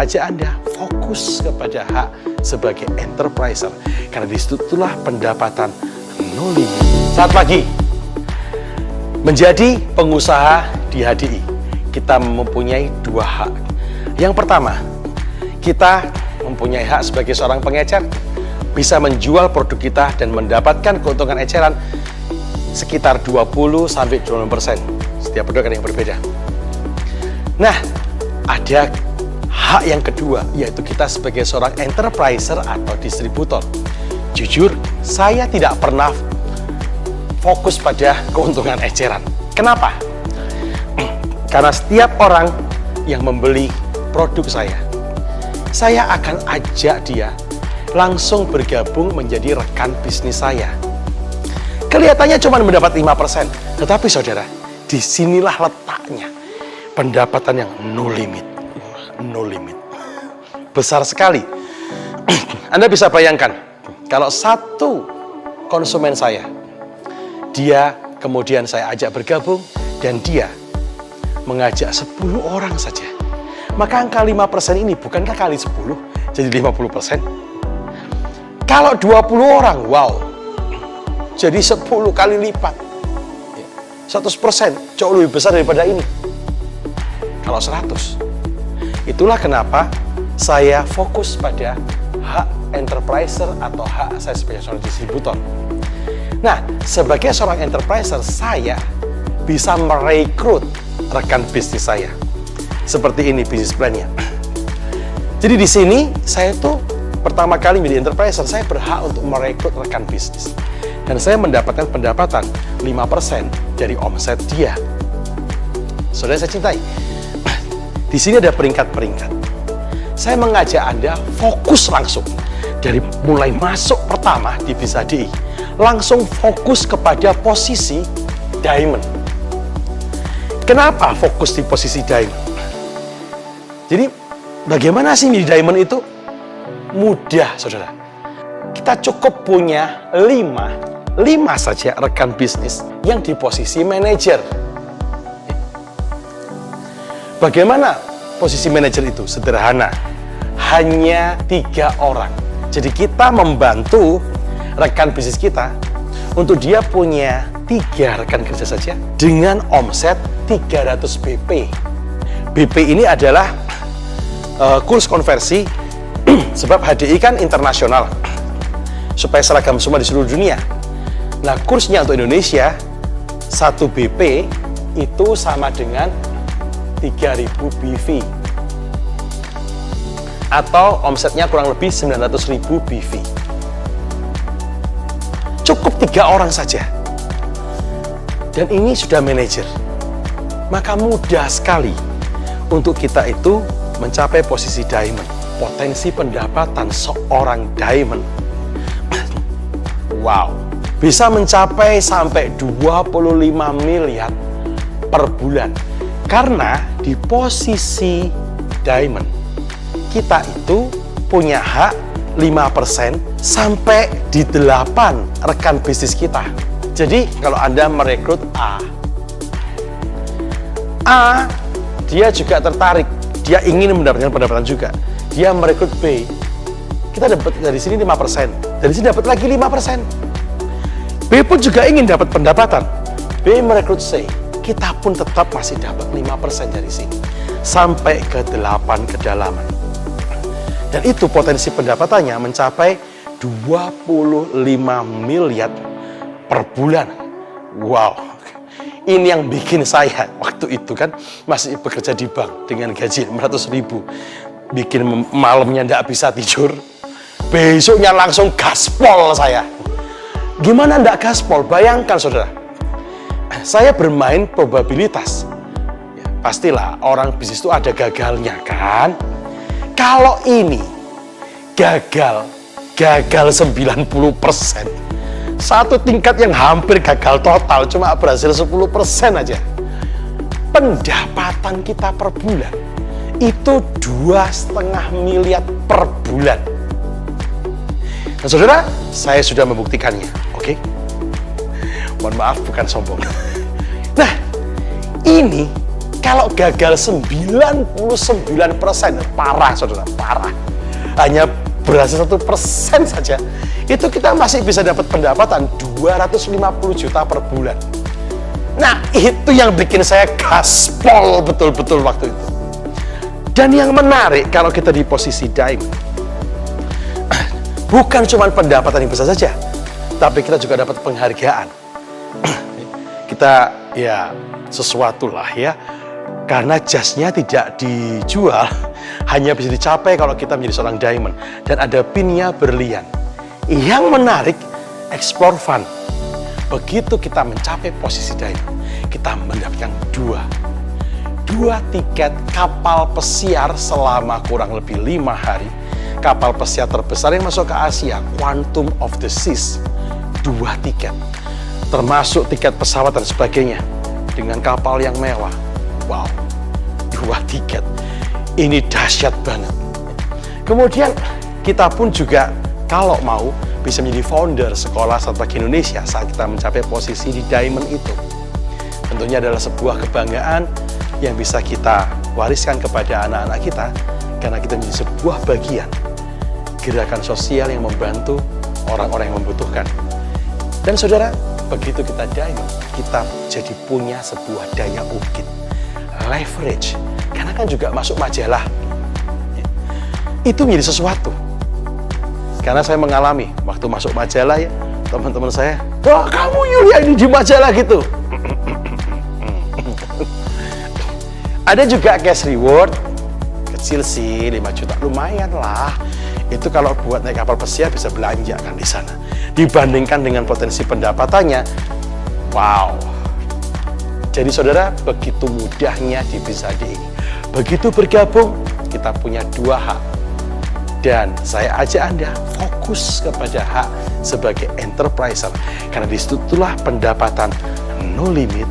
mengajak Anda fokus kepada hak sebagai enterpriser. Karena disitulah pendapatan no limit. Selamat pagi. Menjadi pengusaha di HDI, kita mempunyai dua hak. Yang pertama, kita mempunyai hak sebagai seorang pengecer, bisa menjual produk kita dan mendapatkan keuntungan eceran sekitar 20-20% setiap produk yang berbeda. Nah, ada hak yang kedua, yaitu kita sebagai seorang enterpriser atau distributor. Jujur, saya tidak pernah fokus pada keuntungan eceran. Kenapa? Karena setiap orang yang membeli produk saya akan ajak dia langsung bergabung menjadi rekan bisnis saya. Kelihatannya cuma mendapat 5%, tetapi saudara, disinilah letaknya pendapatan yang no limit. No limit. Besar sekali. Anda bisa bayangkan, kalau satu konsumen saya, dia kemudian saya ajak bergabung, dan dia mengajak 10 orang saja. Maka angka 5% ini bukankah kali 10, jadi 50%? Kalau 20 orang, wow, jadi 10 kali lipat. 100% jauh lebih besar daripada ini. Kalau 100. Itulah kenapa saya fokus pada hak enterpriser atau hak saya sebagai seorang distributor. Nah, sebagai seorang enterpriser, saya bisa merekrut rekan bisnis saya. Seperti ini bisnis plan-nya. Jadi di sini saya tuh pertama kali menjadi enterpriser, saya berhak untuk merekrut rekan bisnis. Dan saya mendapatkan pendapatan 5% dari omset dia. Saudara saya cintai. Di sini ada peringkat-peringkat. Saya mengajak Anda fokus langsung. Dari mulai masuk pertama di Bis HDI, langsung fokus kepada posisi diamond. Kenapa fokus di posisi diamond? Jadi bagaimana sih di diamond itu? Mudah, saudara. Kita cukup punya 5 saja rekan bisnis yang di posisi manajer. Bagaimana posisi manajer itu? Sederhana, hanya 3 orang. Jadi kita membantu rekan bisnis kita untuk dia punya 3 rekan kerja saja dengan omset 300 BP. BP ini adalah kurs konversi, sebab HDI kan internasional, supaya seragam semua di seluruh dunia. Nah, kursnya untuk Indonesia 1 BP itu sama dengan 3000 BV, atau omsetnya kurang lebih 900.000 BV. Cukup 3 orang saja, dan ini sudah manajer. Maka mudah sekali untuk kita itu mencapai posisi diamond. Potensi pendapatan seorang diamond, wow, bisa mencapai sampai 25 miliar per bulan. Karena di posisi diamond, kita itu punya hak 5% sampai di 8 rekan bisnis kita. Jadi kalau Anda merekrut A, dia juga tertarik, dia ingin mendapatkan pendapatan juga. Dia merekrut B, kita dapat dari sini 5%, dari sini dapat lagi 5%. B pun juga ingin dapat pendapatan. B merekrut C, kita pun tetap masih dapat 5% dari sini, sampai ke 8 kedalaman. Dan itu potensi pendapatannya mencapai 25 miliar per bulan. Wow. Ini yang bikin saya waktu itu kan masih bekerja di bank dengan gaji 500.000. Bikin malamnya nggak bisa tidur. Besoknya langsung gaspol saya. Gimana nggak gaspol? Bayangkan saudara. Saya bermain probabilitas. Ya, pastilah orang bisnis itu ada gagalnya kan. Kalau ini gagal 90%. Satu tingkat yang hampir gagal total, cuma berhasil 10% aja. Pendapatan kita per bulan itu 2,5 miliar per bulan. Nah saudara, saya sudah membuktikannya, oke? Mohon maaf, bukan sombong. Nah, ini Kalau gagal 99%, parah saudara, parah. Hanya berhasil 1% saja, itu kita masih bisa dapat pendapatan 250 juta per bulan. Nah, itu yang bikin saya gaspol betul-betul waktu itu. Dan yang menarik, kalau kita di posisi diamond, bukan cuma pendapatan yang besar saja, tapi kita juga dapat penghargaan. Kita ya sesuatu lah ya, karena jasnya tidak dijual, hanya bisa dicapai kalau kita menjadi seorang diamond. Dan ada pinnya berlian. Yang menarik, explore fun. Begitu kita mencapai posisi diamond, kita mendapatkan dua tiket kapal pesiar selama kurang lebih 5 hari. Kapal pesiar terbesar yang masuk ke Asia, Quantum of the Seas. 2 tiket, termasuk tiket pesawat dan sebagainya, dengan kapal yang mewah. Wow, 2 tiket. Ini dahsyat banget. Kemudian kita pun juga kalau mau bisa menjadi founder sekolah strategi Indonesia saat kita mencapai posisi di diamond itu. Tentunya adalah sebuah kebanggaan yang bisa kita wariskan kepada anak-anak kita, karena kita menjadi sebuah bagian gerakan sosial yang membantu orang-orang yang membutuhkan. Dan saudara, begitu kita diamond, kita jadi punya sebuah daya ungkit, leverage, karena kan juga masuk majalah. Itu menjadi sesuatu. Karena saya mengalami waktu masuk majalah ya, teman-teman saya, wah kamu Yulia ini di majalah gitu. Ada juga cash reward, kecil sih, 5 juta, lumayan lah. Itu kalau buat naik kapal pesiar bisa belanja kan di sana. Dibandingkan dengan potensi pendapatannya, wow. Jadi saudara, begitu mudahnya di Bizade ini. Begitu bergabung, kita punya 2 hak. Dan saya ajak Anda fokus kepada hak sebagai enterpriser. Karena disitulah pendapatan no limit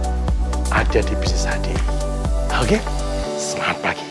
ada di Bizade. Oke? Semangat pagi.